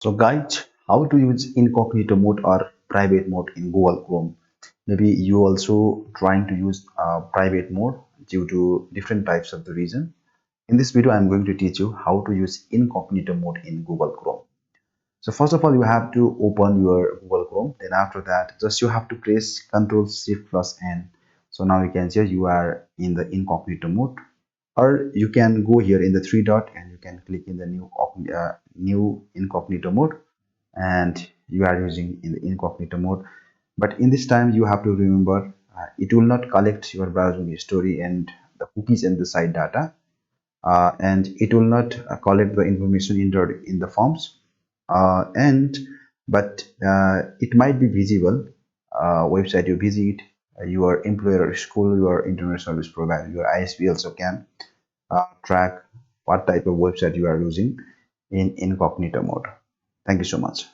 So guys, how to use incognito mode or private mode in Google Chrome? Maybe you also trying to use private mode due to different types of the reason. In this video, I'm going to teach you how to use incognito mode in Google Chrome. So first of all, you have to open your Google Chrome. Then after that, just you have to press Ctrl Shift plus N. So now you can see you are in the incognito mode, or you can go here in the three dot and you can click in the new incognito mode, and you are using in the incognito mode. But in this time you have to remember, it will not collect your browsing history and the cookies and the site data, and it will not collect the information entered in the forms, and but it might be visible website you visit, your employer or school, your internet service provider, your ISP also can track what type of website you are using in incognito mode. Thank you so much.